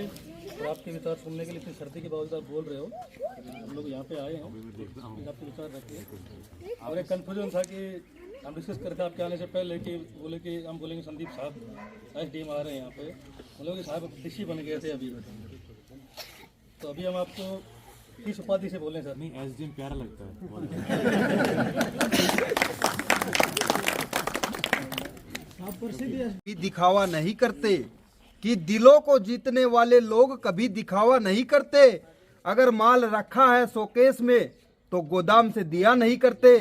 और आपके विचार सुनने के लिए इतनी सर्दी के बावजूद आप बोल रहे हो। हम लोग यहाँ पे आए हैं, आपके विचार रखिए। और एक कन्फ्यूजन था कि हम डिस्कस करते आपके आने से पहले कि बोले कि हम बोलेंगे संदीप साहब एसडीएम आ रहे हैं यहाँ पे, मतलब कि साहब डिशी बन गए थे अभी। तो अभी हम आपको किस उपाधि से बोलें सर? नहीं, एसडीएम प्यारा लगता है। दिखावा नहीं करते कि दिलों को जीतने वाले लोग कभी दिखावा नहीं करते। अगर माल रखा है शोकेस में तो गोदाम से दिया नहीं करते।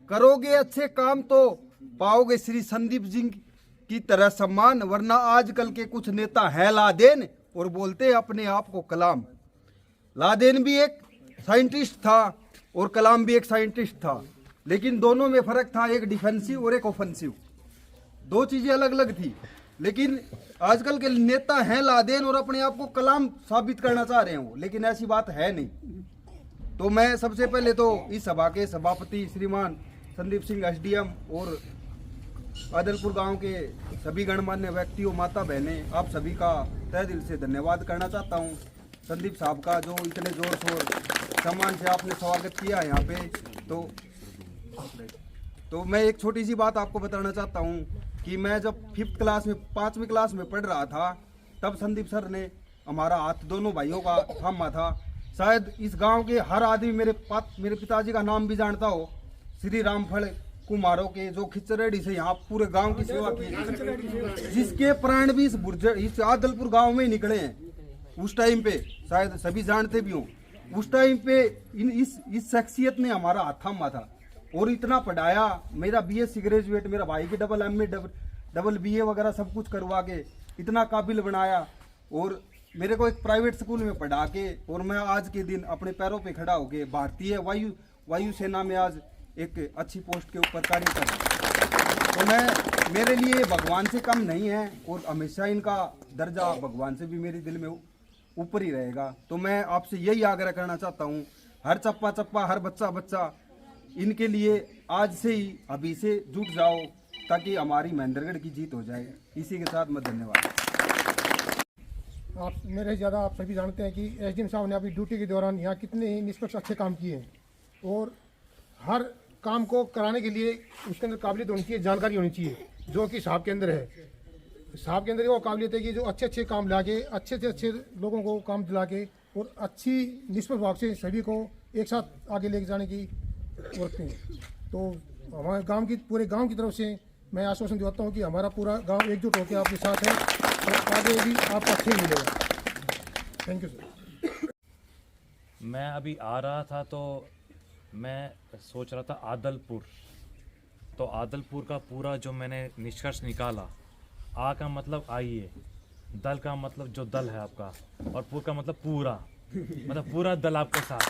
करोगे अच्छे काम तो पाओगे श्री संदीप जी की तरह सम्मान, वरना आजकल के कुछ नेता है लादेन और बोलते हैं अपने आप को कलाम। लादेन भी एक साइंटिस्ट था और कलाम भी एक साइंटिस्ट था, लेकिन दोनों में फर्क था, एक डिफेंसिव और एक ऑफेंसिव। दो चीजें अलग अलग थी। लेकिन आजकल के नेता हैं लादेन और अपने आप को कलाम साबित करना चाह रहे हैं वो, लेकिन ऐसी बात है नहीं। तो मैं सबसे पहले तो इस सभा के सभापति श्रीमान संदीप सिंह एसडीएम और आदलपुर गांव के सभी गणमान्य व्यक्तियों, माता बहनें, आप सभी का तहे दिल से धन्यवाद करना चाहता हूं। संदीप साहब का जो इतने जोर शोर सम्मान से आपने स्वागत किया यहाँ पे, तो मैं एक छोटी सी बात आपको बताना चाहता हूँ कि मैं जब 5th क्लास में 5वीं क्लास में पढ़ रहा था, तब संदीप सर ने हमारा हाथ दोनों भाइयों का थामा था। शायद इस गांव के हर आदमी मेरे पिताजी का नाम भी जानता हो, श्री रामफल कुमारों के, जो खिचरेडी से यहाँ पूरे गांव की सेवा की, जिसके प्राण भी इस आदलपुर गांव में ही निकले हैं। उस टाइम पे शायद सभी जानते भी हों, उस टाइम पे इस शख्सियत ने हमारा हाथ थामा था और इतना पढ़ाया। मेरा बीएससी ग्रेजुएट, मेरा भाई की डबल एमए डबल बीए वगैरह सब कुछ करवा के इतना काबिल बनाया और मेरे को एक प्राइवेट स्कूल में पढ़ा के, और मैं आज के दिन अपने पैरों पे खड़ा होके भारतीय वायु सेना में आज एक अच्छी पोस्ट के ऊपर कार्य कर रहा हूँ। तो मेरे लिए भगवान से कम नहीं है और हमेशा इनका दर्जा भगवान से भी मेरे दिल में ऊपर ही रहेगा। तो मैं आपसे यही आग्रह करना चाहता हूँ, हर चप्पा चप्पा, हर बच्चा बच्चा इनके लिए आज से ही अभी से जुट जाओ, ताकि हमारी महेंद्रगढ़ की जीत हो जाए। इसी के साथ मैं धन्यवाद। आप मेरे ज़्यादा आप सभी जानते हैं कि एसडीएम साहब ने अपनी ड्यूटी के दौरान यहाँ कितने ही निष्पक्ष अच्छे काम किए हैं, और हर काम को कराने के लिए उसके अंदर काबिलियत होनी चाहिए, जानकारी होनी चाहिए, जो कि साहब के अंदर है। साहब के अंदर वो काबिलियत है कि जो अच्छे अच्छे काम ला के, अच्छे से अच्छे लोगों को काम दिला के और अच्छी निष्पक्ष भाव से सभी को एक साथ आगे लेके जाने की रखते हैं। तो हमारे गांव की, पूरे गांव की तरफ से मैं आश्वासन दिलाता हूं कि हमारा पूरा गांव एकजुट होकर आपके साथ है और आगे भी आपका अच्छा ही मिलेगा। Thank you sir. मैं अभी आ रहा था तो मैं सोच रहा था आदलपुर, तो आदलपुर का पूरा जो मैंने निष्कर्ष निकाला, आ का मतलब आइए, दल का मतलब जो दल है आपका, और पूर का मतलब पूरा, मतलब पूरा दल आपके साथ।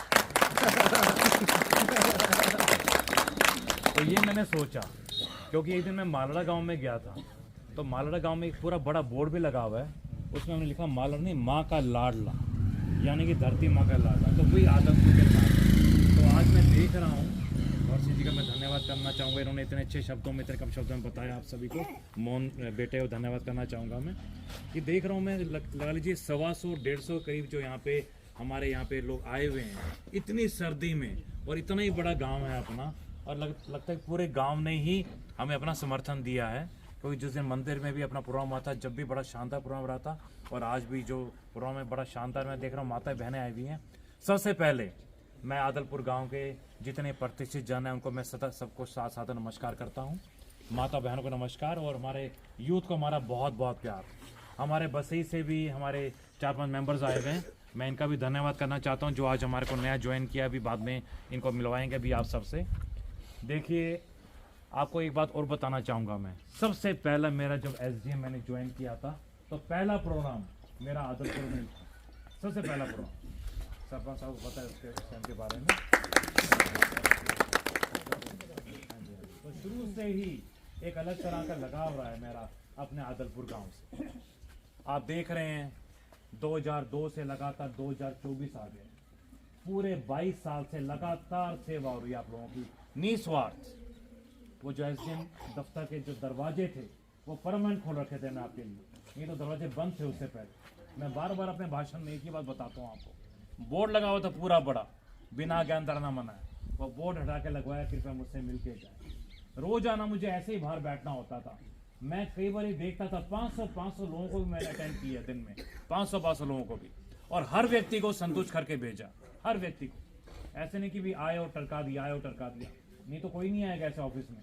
तो ये मैंने सोचा, क्योंकि एक दिन मैं मालड़ा गांव में गया था, तो मालड़ा गांव में एक पूरा बड़ा बोर्ड भी लगा हुआ है, उसमें हमने लिखा मालड़ा नहीं, माँ का लाडला, यानी कि धरती माँ का लाडला। तो वही आदलपुर के साथ। तो आज मैं देख रहा हूँ, और जी का मैं धन्यवाद करना चाहूँगा, इन्होंने इतने अच्छे शब्दों में, इतने कम शब्दों में बताया आप सभी को। मोहन बेटे को धन्यवाद करना चाहूँगा मैं, कि देख रहा हूँ मैं, लगा लीजिए 125-150 करीब जो यहाँ पे हमारे यहाँ पे लोग आए हुए हैं इतनी सर्दी में, और इतना ही बड़ा गांव है अपना, और लगता है पूरे गांव ने ही हमें अपना समर्थन दिया है। क्योंकि जिस दिन मंदिर में भी अपना प्रोग्राम हुआ था, जब भी बड़ा शानदार प्रोग्राम रहा था, और आज भी जो प्रोग्राम है बड़ा शानदार मैं देख रहा हूँ, माताएं बहनें आई हुई हैं। सबसे पहले मैं आदलपुर गांव के जितने प्रतिष्ठित जन हैं उनको मैं सबको साथ साथ नमस्कार करता हूं। माता बहनों को नमस्कार, और हमारे यूथ को हमारा बहुत बहुत प्यार। हमारे बसई से भी हमारे 4-5 मेंबर्स आए हुए हैं, मैं इनका भी धन्यवाद करना चाहता हूं, जो आज हमारे को नया ज्वाइन किया। अभी बाद में इनको मिलवाएंगे भी आप सबसे। देखिए, आपको एक बात और बताना चाहूँगा मैं, सबसे पहला मेरा जब एसडीएम मैंने ज्वाइन किया था, तो पहला प्रोग्राम मेरा आदलपुर में था, सबसे पहला प्रोग्राम। सरपंच साहब को पता है उसके के बारे में। तो शुरू से ही एक अलग तरह का लगाव रहा है मेरा अपने आदलपुर गांव से। आप देख रहे हैं 2002 से लगातार 2024 आ गए, पूरे 22 साल से लगातार सेवा हो रही है आप लोगों की निस्वार्थ। वो जो एसडीएम दफ्तर के जो दरवाजे थे वो परमानेंट खोल रखे थे मैं आपके लिए, ये तो दरवाजे बंद थे उससे पहले। मैं बार बार अपने भाषण में एक ही बात बताता हूँ आपको, बोर्ड लगा हुआ था पूरा बड़ा, बिना ज्ञान धरना मना है, वो बोर्ड हटा के लगवाया, कृपया मुझसे मिलके जाए। रोजाना मुझे ऐसे ही बाहर बैठना होता था। मैं कई बार ही देखता था 500 लोगों को भी मैंने अटेंड किया दिन में, 500 लोगों को भी, और हर व्यक्ति को संतुष्ट करके भेजा, हर व्यक्ति को। ऐसे नहीं कि भी आए और टरका दिया, आए और टरका दिया, नहीं तो कोई नहीं आएगा ऐसे ऑफिस में।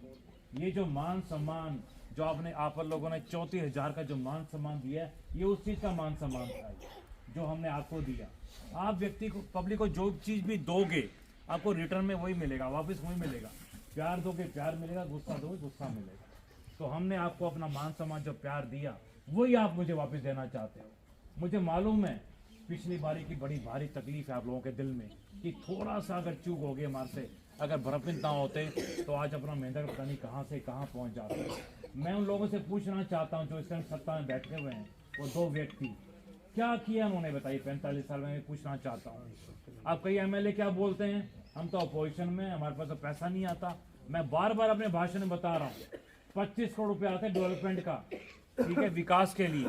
ये जो मान सम्मान जो आपने आप लोगों ने 34,000 का जो मान सम्मान दिया है, ये उस चीज़ का मान सम्मान था जो हमने आपको दिया। आप व्यक्ति को, पब्लिक को जो चीज़ भी दोगे आपको रिटर्न में वही मिलेगा, वापस वही मिलेगा। प्यार दोगे प्यार मिलेगा, गुस्सा दोगे गुस्सा मिलेगा। तो हमने आपको अपना मान सम्मान जो प्यार दिया वही आप मुझे वापस देना चाहते हो। मुझे मालूम है पिछली बारी की बड़ी भारी तकलीफ है आप लोगों के दिल में कि थोड़ा सा अगर चूक हो गए हमारे से, अगर भरपिन ना होते तो आज अपना मेहनत पता नहीं कहाँ से कहाँ पहुँच जाते। मैं उन लोगों से पूछना चाहता हूँ जो इस टाइम सत्ता में बैठे हुए हैं, वो 2 व्यक्ति क्या किया उन्होंने बताइए 45 साल में। पूछना चाहता हूँ। आप कई एमएलए क्या बोलते हैं, हम तो अपोजिशन में, हमारे पास तो पैसा नहीं आता। मैं बार बार अपने भाषण में बता रहा हूँ 25 करोड़ रुपया आता है डेवलपमेंट का, ठीक है, विकास के लिए,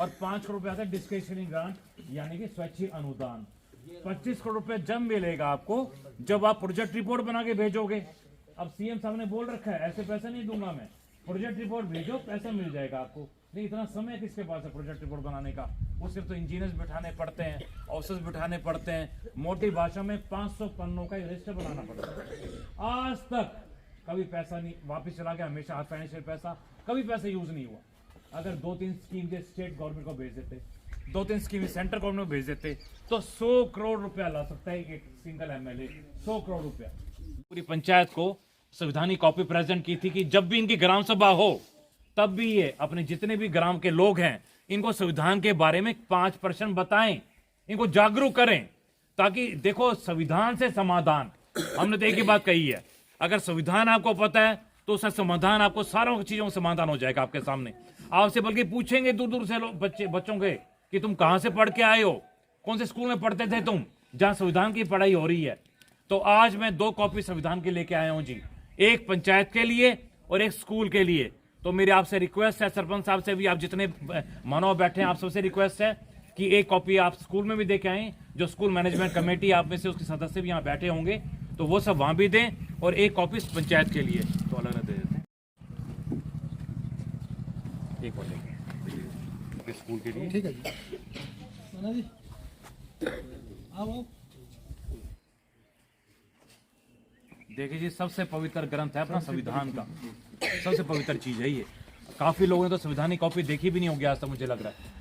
और 5 करोड़ रुपया आता है डिस्क्रिशनरी ग्रांट यानी कि स्वैच्छिक अनुदान। 25 करोड़ रुपया जब मिलेगा आपको जब आप प्रोजेक्ट रिपोर्ट बना के भेजोगे। अब सीएम साहब ने बोल रखा है ऐसे पैसा नहीं दूंगा मैं, प्रोजेक्ट रिपोर्ट भेजो पैसा मिल जाएगा आपको। नहीं, इतना समय किसके पास है प्रोजेक्ट रिपोर्ट बनाने का? वो सिर्फ तो इंजीनियर्स बिठाने पड़ते हैं, ऑफिसर्स बिठाने पड़ते हैं, मोटी भाषा में 500 पन्नों का रजिस्टर बनाना पड़ता है। आज तक कभी पैसा नहीं वापस चला गया, हमेशा फाइनेंशियल पैसा, कभी पैसा यूज नहीं हुआ। अगर 2-3 स्कीम के स्टेट गवर्नमेंट को भेज देते, 2-3 स्कीम सेंट्रल गवर्नमेंट को भेज देते तो 100 करोड़ रुपया ला सकता है एक सिंगल एमएलए, 100 करोड़ रुपया। पूरी पंचायत को संविधानिक कॉपी प्रेजेंट की थी कि जब भी इनकी ग्राम सभा हो तब भी ये अपने जितने भी ग्राम के लोग हैं इनको संविधान के बारे में 5% बताएं, इनको जागरूक करें, ताकि देखो संविधान से समाधान। हमने तो एक ही बात कही है, अगर संविधान आपको पता है तो उसका समाधान आपको सारों चीजों का समाधान हो जाएगा आपके सामने। आपसे बल्कि पूछेंगे दूर दूर से लोग, बच्चों के, कि तुम कहां से पढ़ के आए हो, कौन से स्कूल में पढ़ते थे तुम जहां संविधान की पढ़ाई हो रही है। तो आज मैं 2 कॉपी संविधान की लेके आया हूं जी, एक पंचायत के लिए और एक स्कूल के लिए। तो मेरी आपसे रिक्वेस्ट है, सरपंच साहब से भी, आप जितने मानव बैठे हैं आप सबसे रिक्वेस्ट है कि एक कॉपी आप स्कूल में भी दे के आए, जो स्कूल मैनेजमेंट कमेटी आप में से उसके सदस्य भी यहाँ बैठे होंगे तो वो सब वहां भी दें, और एक कॉपी पंचायत के लिए तो अलग दे देते हैं। एक कॉपी स्कूल के लिए, ठीक है जी। देखिए जी, सबसे पवित्र ग्रंथ है अपना संविधान का, सबसे पवित्र चीज है ये। काफी लोगों ने तो संविधानिक कॉपी देखी भी नहीं होगी आज तक, मुझे लग रहा है।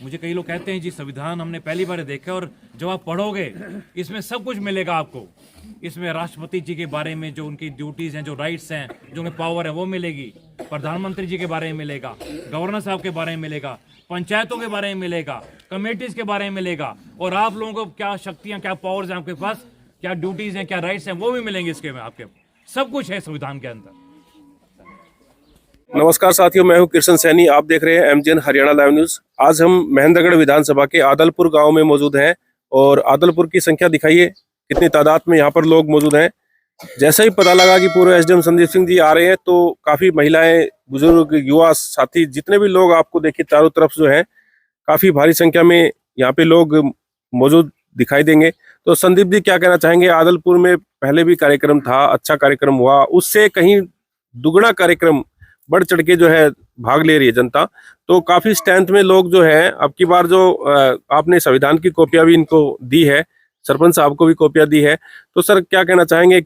मुझे कई लोग कहते हैं जी संविधान हमने पहली बार देखा, और जब आप पढ़ोगे इसमें सब कुछ मिलेगा आपको। इसमें राष्ट्रपति जी के बारे में जो उनकी ड्यूटीज हैं, जो राइट्स हैं, जो उनकी पावर है वो मिलेगी, प्रधानमंत्री जी के बारे में मिलेगा, गवर्नर साहब के बारे में मिलेगा, पंचायतों के बारे में मिलेगा, कमेटीज के बारे में मिलेगा, और आप लोगों को क्या शक्तियां, क्या पावर्स हैं आपके पास, क्या ड्यूटीज हैं, क्या राइट्स हैं, वो भी मिलेंगे इसके में। आपके सब कुछ है संविधान के अंदर। नमस्कार साथियों, मैं हूं कृष्ण सैनी, आप देख रहे हैं एमजीएन हरियाणा लाइव न्यूज। आज हम महेंद्रगढ़ विधानसभा के आदलपुर गांव में मौजूद हैं, और आदलपुर की संख्या दिखाइए कितनी तादाद में यहाँ पर लोग मौजूद हैं। जैसे ही पता लगा कि पूर्व एसडीएम संदीप सिंह जी आ रहे हैं तो काफी महिलाएं, बुजुर्ग, युवा साथी, जितने भी लोग आपको देखिए चारों तरफ जो है काफी भारी संख्या में यहाँ पे लोग मौजूद दिखाई देंगे। तो संदीप जी क्या कहना चाहेंगे? आदलपुर में पहले भी कार्यक्रम था, अच्छा कार्यक्रम हुआ, उससे कहीं दुगना कार्यक्रम बढ़ चढ़ के जो है भाग ले रही है जनता। तो काफी स्ट्रेंथ में लोग जो है, अब की बार जो आपने संविधान की कॉपियां भी इनको दी है, सरपंच साहब को भी कॉपियां दी है, तो सर क्या कहना चाहेंगे?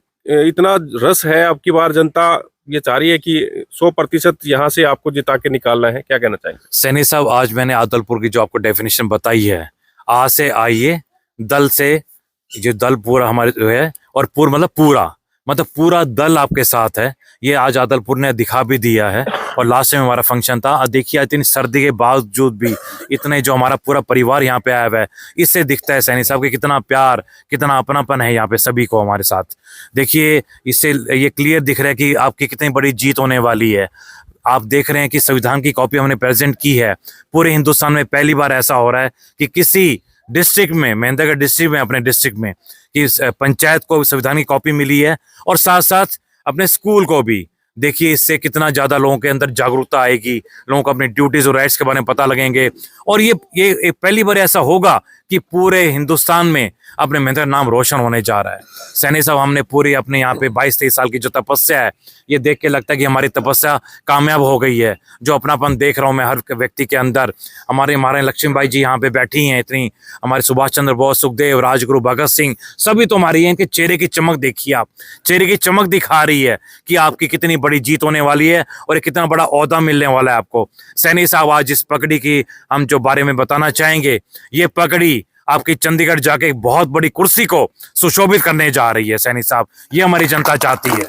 इतना रस है अब की बार, जनता ये चाह रही है कि 100% यहाँ से आपको जिता के निकालना है, क्या कहना चाहेंगे? सैनी साहब, आज मैंने आदलपुर की जो आपको डेफिनेशन बताई है, आ से आइए, दल से, जो दल पूरा हमारे जो है, और पूरा मतलब पूरा दल आपके साथ है, ये आज आदलपुर ने दिखा भी दिया है। और लास्ट में हमारा फंक्शन था, देखिए इतनी सर्दी के बावजूद भी इतने जो हमारा पूरा परिवार यहाँ पे आया हुआ है, इससे दिखता है सैनी साहब कि कितना प्यार, कितना अपनापन है यहाँ पे सभी को हमारे साथ। देखिए इससे ये क्लियर दिख रहा है कि आपकी कितनी बड़ी जीत होने वाली है। आप देख रहे हैं कि संविधान की कॉपी हमने प्रेजेंट की है, पूरे हिंदुस्तान में पहली बार ऐसा हो रहा है कि किसी डिस्ट्रिक्ट में, महेंद्रगढ़ डिस्ट्रिक्ट में, अपने डिस्ट्रिक्ट में, कि पंचायत को संविधान की कॉपी मिली है, और साथ साथ अपने स्कूल को भी, देखिए इससे कितना ज्यादा लोगों के अंदर जागरूकता आएगी, लोगों को अपनी ड्यूटीज और राइट्स के बारे में पता लगेंगे। और ये पहली बार ऐसा होगा कि पूरे हिंदुस्तान में अपने मेहनत का नाम रोशन होने जा रहा है। सैनी साहब, हमने पूरी अपने यहाँ पे 22-23 साल की जो तपस्या है, ये देख के लगता है कि हमारी तपस्या कामयाब हो गई है। जो अपनापन देख रहा हूँ मैं हर व्यक्ति के अंदर, हमारे लक्ष्मीबाई जी यहाँ पे बैठी हैं, इतनी हमारे सुभाष चंद्र बोस, सुखदेव, राजगुरु, भगत सिंह, सभी तो हमारी हैं। इनके चेहरे की चमक देखिए आप, चेहरे की चमक दिखा रही है कि आपकी कितनी बड़ी जीत होने वाली है और कितना बड़ा ओहदा मिलने वाला है आपको। सैनी साहब, आज जिस पगड़ी की हम जो बारे में बताना चाहेंगे, ये पगड़ी आपकी चंडीगढ़ जाके एक बहुत बड़ी कुर्सी को सुशोभित करने जा रही है। सैनी साहब, ये हमारी जनता चाहती है।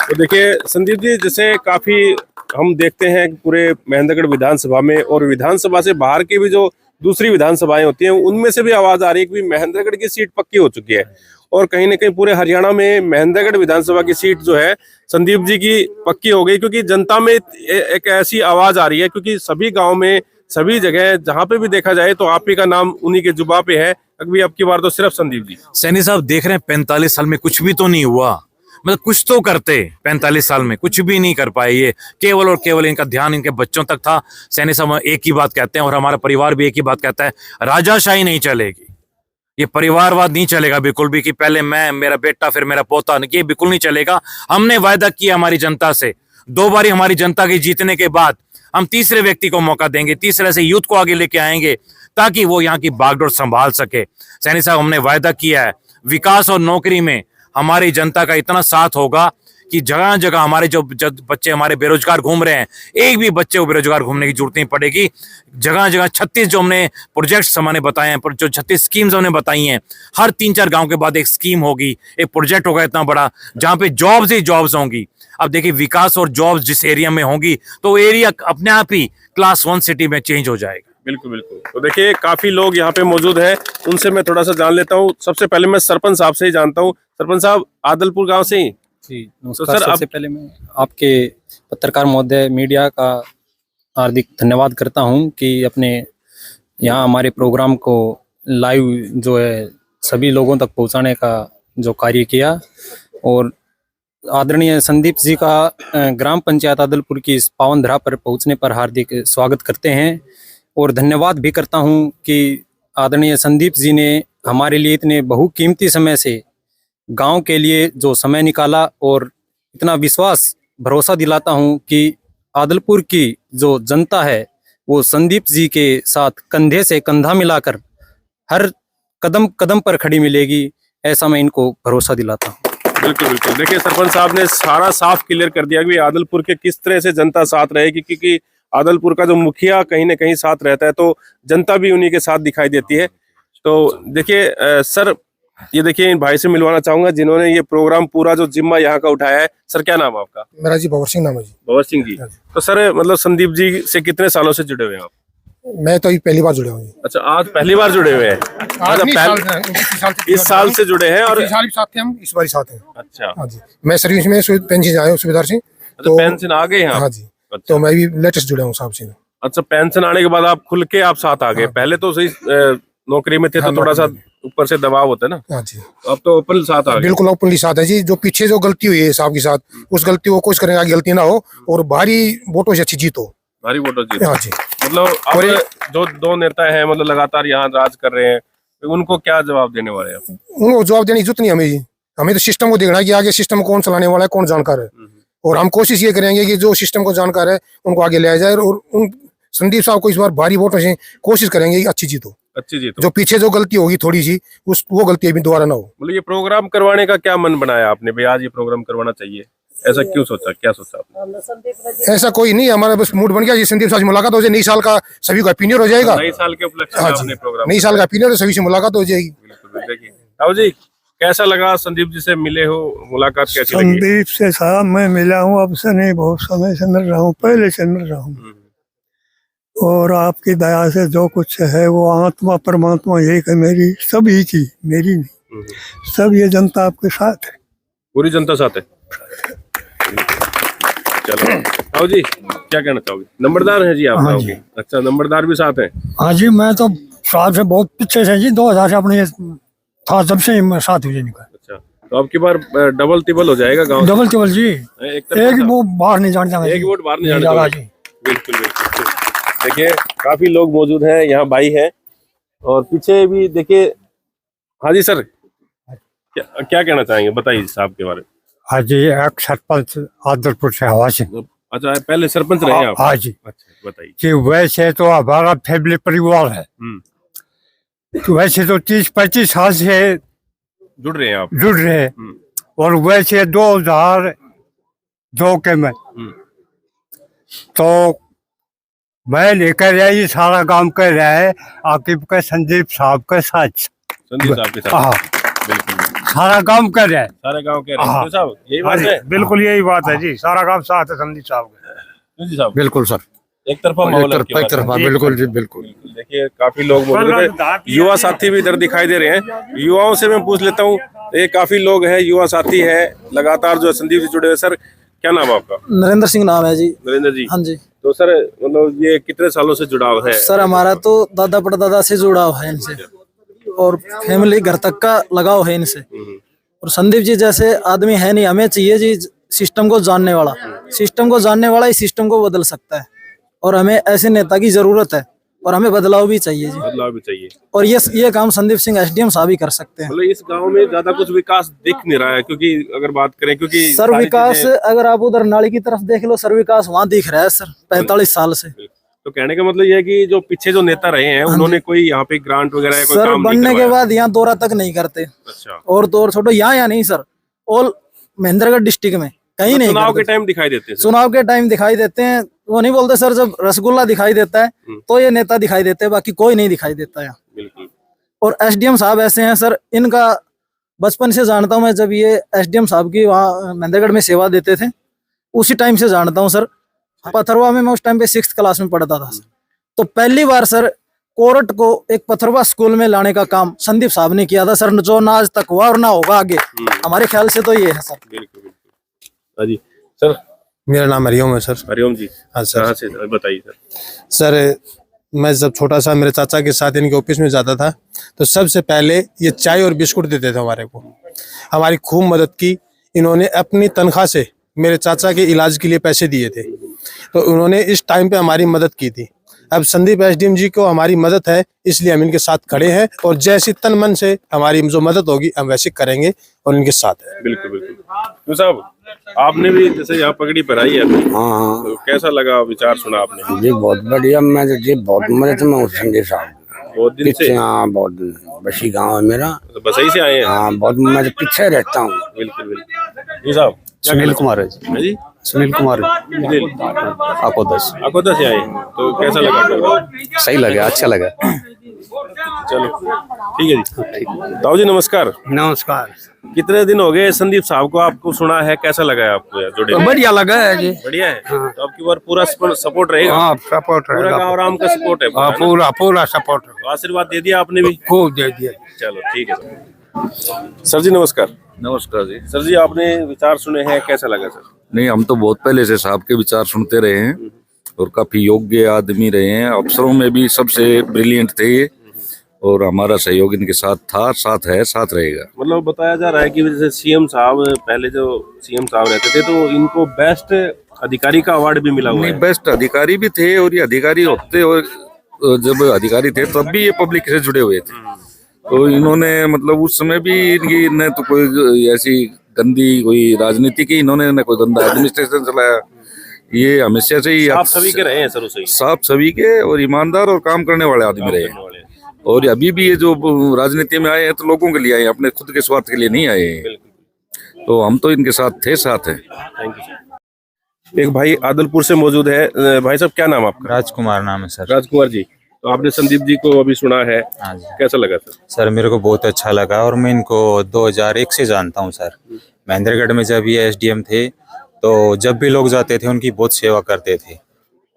तो देखिए संदीप जी, जैसे काफी हम देखते हैं पूरे महेंद्रगढ़ विधानसभा में और विधानसभा से बाहर की भी जो दूसरी विधानसभाएं होती हैं, उनमें से भी आवाज आ रही है कि महेंद्रगढ़ की सीट पक्की हो चुकी है। और कहीं ना कहीं पूरे हरियाणा में महेंद्रगढ़ विधानसभा की सीट जो है संदीप जी की पक्की हो गई, क्योंकि जनता में एक ऐसी आवाज आ रही है, क्योंकि सभी गाँव में, सभी जगह जहां पे भी देखा जाए तो आप ही का नाम उन्हीं के जुबा पे है। अभी अब की बार तो सिर्फ संदीप जी। सैनी साहब, देख रहे हैं 45 साल में कुछ भी तो नहीं हुआ, मतलब कुछ तो करते। 45 साल में कुछ भी नहीं कर पाए। ये केवल और केवल इनका ध्यान इनके बच्चों तक था। सैनी साहब एक ही बात कहते हैं और हमारा परिवार भी एक ही बात कहता है, राजाशाही नहीं चलेगी, ये परिवारवाद नहीं चलेगा बिल्कुल भी, कि पहले मैं, मेरा बेटा, फिर मेरा पोता, ये बिल्कुल नहीं चलेगा। हमने वायदा किया हमारी जनता से, 2 बारी हमारी जनता के जीतने के बाद हम तीसरे व्यक्ति को मौका देंगे, तीसरे से यूथ को आगे लेके आएंगे ताकि वो यहाँ की बागडोर संभाल सके। सैनी साहब, हमने वायदा किया है विकास और नौकरी में हमारी जनता का इतना साथ होगा कि जगह जगह हमारे जो बच्चे हमारे बेरोजगार घूम रहे हैं, एक भी बच्चे को बेरोजगार घूमने की जरूरत नहीं पड़ेगी। जगह जगह 36 जो हमने प्रोजेक्ट्स हमने बताए हैं, जो 36 स्कीम्स हमने बताई हैं, हर 3-4 गांव के बाद एक स्कीम होगी, एक प्रोजेक्ट होगा इतना बड़ा, जहां पे जॉब्स ही जॉब्स होंगी। अब देखिए, विकास और जॉब्स जिस एरिया में होंगी तो एरिया अपने आप ही क्लास 1 सिटी में चेंज हो जाएगा। बिल्कुल बिल्कुल। तो देखिए काफी लोग यहाँ पे मौजूद हैं, उनसे मैं थोड़ा सा जान लेता हूँ। सबसे पहले मैं सरपंच साहब से ही जानता हूँ। सरपंच साहब, आदलपुर गांव से ही? जी तो नमस्कार। सर, सबसे पहले मैं आपके पत्रकार महोदय, मीडिया का हार्दिक धन्यवाद करता हूं कि अपने यहाँ हमारे प्रोग्राम को लाइव जो है सभी लोगों तक पहुंचाने का जो कार्य किया। और आदरणीय संदीप जी का ग्राम पंचायत आदलपुर की इस पावन धरा पर पहुंचने पर हार्दिक स्वागत करते हैं और धन्यवाद भी करता हूं कि आदरणीय संदीप जी ने हमारे लिए इतने बहुकीमती समय से गांव के लिए जो समय निकाला और इतना विश्वास भरोसा दिलाता हूं कि आदलपुर की जो जनता है वो संदीप जी के साथ कंधे से कंधा मिलाकर हर कदम कदम पर खड़ी मिलेगी, ऐसा मैं इनको भरोसा दिलाता हूं। बिल्कुल बिल्कुल। देखिए सरपंच साहब ने सारा साफ क्लियर कर दिया कि आदलपुर के किस तरह से जनता साथ रहेगी, क्योंकि आदलपुर का जो मुखिया कहीं ना कहीं साथ रहता है तो जनता भी उन्हीं के साथ दिखाई देती है। तो देखिए सर, ये देखिए इन भाई से मिलवाना चाहूंगा जिन्होंने ये प्रोग्राम पूरा जो जिम्मा यहाँ का उठाया है। सर, क्या नाम है आपका? मेरा जी भंवर सिंह नाम है जी। भंवर सिंह जी। तो सर, मतलब संदीप जी से कितने सालों से जुड़े हुए हैं आप? मैं तो ये पहली बार जुड़ा हूँ। अच्छा, आज पहली बार जुड़े हुए हैं? इस साल से जुड़े हैं और साल भी साथ थे हम, इस बार साथ हैं। अच्छा हाँ जी, मैं सर्विस में पेंशन आया हूँ सुबेदार से। तो पेंशन आ गए यहाँ? हाँ जी। तो मैं भी लेटेस्ट जुड़ा हूँ साहब से। अच्छा, पेंशन आने के बाद आप खुल के आप साथ आ गए। पहले तो सही नौकरी में थे तो थोड़ा सा ऊपर से दबाव होता है ना। हाँ जी। अब तो ओपन साथ आ गए। बिल्कुल ओपनली साथ है जी। जो पीछे जो गलती हुई है साहब के साथ, उस गलती को कोशिश करेंगे आगे गलती ना हो और भारी वोटों से अच्छी जीत हो। भारी वोटों जीत। हाँ जी। मतलब अब जो 2 नेता हैं, मतलब लगातार यहाँ राज कर रहे हैं, उनको क्या जवाब देने वाले हैं? उनको जवाब देने की जरूरत नहीं हमें जी। हमें तो सिस्टम को देखना है कि आगे सिस्टम कौन चलाने वाला है, कौन जानकार है। और हम कोशिश ये करेंगे कि जो सिस्टम को जानकार है उनको आगे ले जाए और उन संदीप साहब को इस बार भारी वोटों से कोशिश करेंगे कि अच्छी जीत हो। अच्छी जीत हो। जो पीछे जो गलती होगी थोड़ी सी, वो गलती अभी दोबारा ना हो। मतलब ये प्रोग्राम करवाने का क्या मन बनाया आपने भाई, आज ये प्रोग्राम करवाना चाहिए, ऐसा क्यों सोचा, क्या सोचा आपने? ऐसा कोई नहीं, हमारा बस मूड बन गया जी। संदीप साहब से मुलाकात हो जाए, नई साल का सभी का हैप्पी न्यू ईयर हो जाएगा। नई साल के उपलक्ष्य में आपने प्रोग्राम, नई साल का हैप्पी न्यू ईयर, सभी से मुलाकात हो जाएगी। देखिए राव जी, कैसा लगा संदीप जी से मिले हो, मुलाकात कैसी लगी? संदीप से साहब मैं मिला हूँ, अब से नहीं, बहुत समय से मिल रहा हूँ, पहले से मिल रहा हूँ। और आपकी दया से जो कुछ है वो आत्मा परमात्मा एक है मेरी, सभी की, मेरी नहीं, सब ये जनता आपके साथ है, पूरी जनता साथ है। चलो आओ जी, क्या कहना चाहोगे? नंबरदार हैं जी आप? हाँ जी। अच्छा, नंबरदार भी साथ हैं? हाँ जी, मैं तो साथ से बहुत पीछे से जी, 2000 से अपने था, जब से साथ हुए निकल। अच्छा, तो अब की बार डबल टिबल हो जाएगा गांव डबल टेबल जी, एक एक वो बाहर नहीं जाने देंगे एक जी। वोट बाहर नहीं नहीं जाने जाना दोगे। जी। बिल्कुल बिल्कुल। देखिए काफी लोग मौजूद हैं, यहाँ भाई हैं और पीछे भी देखिए। हाँ जी सर, क्या कहना चाहेंगे, बताइए साहब के बारे में। हाँ जी, एक सरपंच आदलपुर से हवा से। अच्छा, पहले सरपंच रहे हैं आप? हाँ जी। अच्छा बताइए। कि वैसे तो हमारा फैमिली परिवार है, वैसे तो 30-35 साल से जुड़ रहे हैं आप? जुड़ रहे हैं। और वैसे 2002 के में तो मैं लेकर आया, ये सारा काम कर रहा है आकिब के संदीप साहब के साथ। संदीप साहब के साथ? हाँ, बिल्कुल सारा काम कर रहा है। सारे गांव कह रहे हैं। हाँ। तो साहब यही बात है? बिल्कुल यही बात है जी, सारा काम साथ है संदीप साहब का। जी साहब, बिल्कुल सर, एक तरफा माहौल है आपके पास? बिल्कुल जी बिल्कुल। देखिए काफी लोग मौजूद हैं, युवा साथी भी इधर दिखाई दे रहे हैं। युवाओं से मैं पूछ लेता हूँ, ये काफी लोग हैं, युवा साथी है लगातार जो संदीप से जुड़े हुए। सर क्या नाम है आपका? नरेंद्र सिंह नाम है जी। नरेंद्र जी। हाँ जी तो सर मतलब ये कितने सालों से जुड़ाव है? सर, हमारा तो दादा परदादा से जुड़ाव है इनसे, और फैमिली घर तक का लगाव है इनसे। और संदीप जी जैसे आदमी है नहीं, हमें चाहिए जी सिस्टम को जानने वाला। सिस्टम को जानने वाला ही सिस्टम को बदल सकता है, और हमें ऐसे नेता की जरूरत है, और हमें बदलाव भी चाहिए जी। बदलाव भी चाहिए। और ये काम संदीप सिंह एसडीएम साहब ही कर सकते हैं। मतलब इस गांव में ज्यादा कुछ विकास दिख नहीं रहा है, क्योंकि अगर बात करें, क्योंकि सर विकास अगर आप उधर नाली की तरफ देख लो, सर विकास वहाँ दिख रहा है सर 45 साल से। तो कहने का मतलब ये है कि जो पीछे जो नेता रहे हैं उन्होंने कोई यहाँ पे ग्रांट वगैरह या कोई सर काम नहीं बनने के करवाया? बाद यहाँ दौरा तक नहीं करते। अच्छा। और तो और छोटो यहाँ नहीं सर, ऑल महेंद्रगढ़ डिस्ट्रिक्ट में कहीं नहीं चुनाव करते। के टाइम दिखाई देते हैं? चुनाव के टाइम दिखाई देते हैं, वो नहीं बोलते सर, जब रसगुल्ला दिखाई देता है तो ये नेता दिखाई देते हैं, बाकी कोई नहीं दिखाई देता है। बिल्कुल। और एसडीएम साहब ऐसे हैं सर, इनका बचपन से जानता हूं मैं। जब ये एसडीएम साहब की वहाँ महेंद्रगढ़ में सेवा देते थे, उसी टाइम से जानता हूं सर। पथरवा में मैं उस टाइम पे 6th क्लास में पढ़ता था सर। तो पहली बार सर कोरट को एक पथरवा स्कूल में लाने का काम संदीप साहब ने किया था सर, जो ना आज तक हुआ और ना होगा आगे। हमारे ख्याल से तो ये है सर। बिल्कुल बिल्कुल। हाँ जी सर। मेरा नाम हरिओम है सर। हरिओम जी। हाँ सर। कहाँ से बताइए सर। सर मैं जब छोटा सा मेरे चाचा के साथ इनके ऑफिस में जाता था, तो सबसे पहले ये चाय और बिस्कुट देते थे हमारे को। हमारी खूब मदद की इन्होंने, अपनी तनख्वाह से मेरे चाचा के इलाज के लिए पैसे दिए थे, तो उन्होंने इस टाइम पे हमारी मदद की थी। अब संदीप एसडीएम जी को हमारी मदद है, इसलिए हम इनके साथ खड़े हैं, और जैसी तन मन से हमारी जो मदद होगी हम वैसे करेंगे और इनके साथ है। बिल्कुल बिल्कुल। तो साहब आपने भी जैसे यहाँ पगड़ी पहनाई है अपनी, हाँ तो कैसा लगा, विचार सुना आपने? जी बहुत बढ़िया। मैं तो जी बहुत मदद में हूँ संजय साहब। बहुत दिन से? हाँ बहुत दिन। बसी गांव है मेरा। तो बसई से आए हैं? हाँ बहुत, मैं तो पीछे रहता हूँ। बिल्कुल बिल्कुल। जी साहब सुनील कुमार है जी। हाँ जी सुनील कुमार आकोदस से आए हैं, तो कैसा लगा प्रोग्राम? सही लगा, अच्छा लगा। चलो ठीक है जी। ताऊ जी नमस्कार। नमस्कार। कितने दिन हो गए संदीप साहब को आपको सुना है, कैसा लगा है आपको यार जुड़े? बढ़िया लगा है जी। बढ़िया है। तो आपकी बार पूरा सपोर्ट रहेगा? हाँ सपोर्ट पूरा रहेगा। गाँव राम का सपोर्ट है? हाँ पूरा पूरा सपोर्ट है। तो आशीर्वाद दे दिया आपने भी? खूब दे दिया। चलो ठीक है सर जी। नमस्कार। नमस्कार जी। सर जी आपने विचार सुने हैं, कैसा लगा सर? नहीं, हम तो बहुत पहले से साहब के विचार सुनते रहे हैं और काफी योग्य आदमी रहे हैं। अफसरों में भी सबसे ब्रिलियंट थे ये, और हमारा सहयोग इनके साथ था, साथ है, साथ रहेगा। मतलब बताया जा रहा है कि जैसे सीएम साहब, पहले जो सीएम साहब रहते थे तो इनको बेस्ट अधिकारी का अवार्ड भी मिला हुआ नहीं, है। बेस्ट अधिकारी भी थे, और ये अधिकारी होते, और जब अधिकारी थे तब भी ये पब्लिक से जुड़े हुए थे। तो इन्होंने मतलब उस समय भी इनकी न तो कोई ऐसी गंदी कोई राजनीति की इन्होंने, न कोई गंदा एडमिनिस्ट्रेशन चलाया। ये हमेशा से ही आप सभी के रहे हैं सर उसे? साफ सभी के, और ईमानदार और काम करने वाले आदमी रहे हैं। और अभी भी ये जो राजनीति में आए हैं तो लोगों के लिए आए हैं, अपने खुद के स्वार्थ के लिए नहीं आए हैं। तो हम तो इनके साथ थे, साथ हैं। Thank you. एक भाई आदलपुर से मौजूद है। भाई साहब क्या नाम आपका? राजकुमार नाम है सर। राजकुमार जी, तो आपने संदीप जी को अभी सुना है, हाँ जी। कैसा लगा सर? सर मेरे को बहुत अच्छा लगा, और मैं इनको 2001 से जानता हूँ सर। महेंद्रगढ़ में जब ये एसडीएम थे तो जब भी लोग जाते थे उनकी बहुत सेवा करते थे,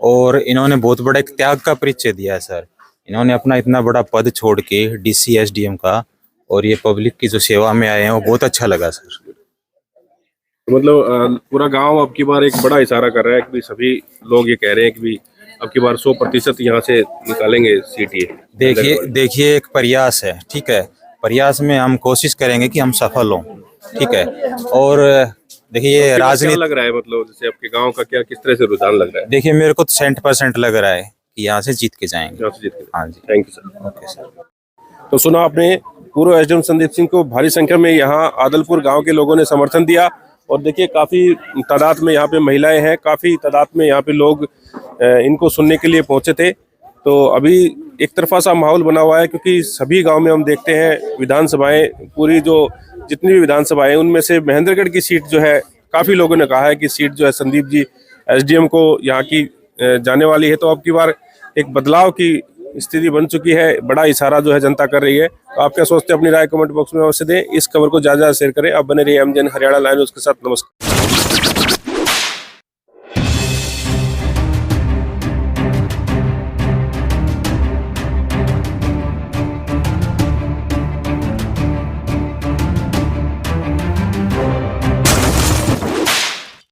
और इन्होंने बहुत बड़ा एक त्याग का परिचय दिया है सर। इन्होंने अपना इतना बड़ा पद छोड़ के डीसी एसडीएम का, और ये पब्लिक की जो सेवा में आए हैं वो बहुत अच्छा लगा सर। मतलब पूरा गांव अब की बार एक बड़ा इशारा कर रहा है कि सभी लोग ये कह रहे हैं कि भी अब की बार 100% यहाँ से निकालेंगे सीट। ये देखिए एक प्रयास है, ठीक है। प्रयास में हम कोशिश करेंगे कि हम सफल हों, ठीक है। और देखिए क्या राजनीति, लग रहा है, मतलब जैसे आपके गांव का क्या किस तरह से रुझान लग रहा है? देखिए मेरे को तो 100% लग रहा है कि यहाँ से जीत के जाएंगे। यहाँ से जीत के? हाँ जी, thank you sir. Okay sir. तो सुना आपने, पूर्व एसडीएम संदीप सिंह को भारी संख्या में यहाँ आदलपुर गांव के लोगों ने समर्थन दिया। और देखिए काफी तादाद में यहाँ पे महिलाएं हैं, काफी तादाद में यहाँ पे लोग इनको सुनने के लिए पहुंचे थे। तो अभी एक तरफा सा माहौल बना हुआ है, क्योंकि सभी गांव में हम देखते हैं विधानसभाएं, पूरी जो जितनी भी विधानसभाएं, उनमें से महेंद्रगढ़ की सीट जो है, काफी लोगों ने कहा है कि सीट जो है संदीप जी एसडीएम को यहाँ की जाने वाली है। तो अब की बार एक बदलाव की स्थिति बन चुकी है, बड़ा इशारा जो है जनता कर रही है। तो आप क्या सोचते हैं, अपनी राय कमेंट बॉक्स में अवश्य दें। इस खबर को ज्यादा शेयर करें। आप बने रहिए एमजेएन हरियाणा लाइव न्यूज़ के साथ। नमस्कार।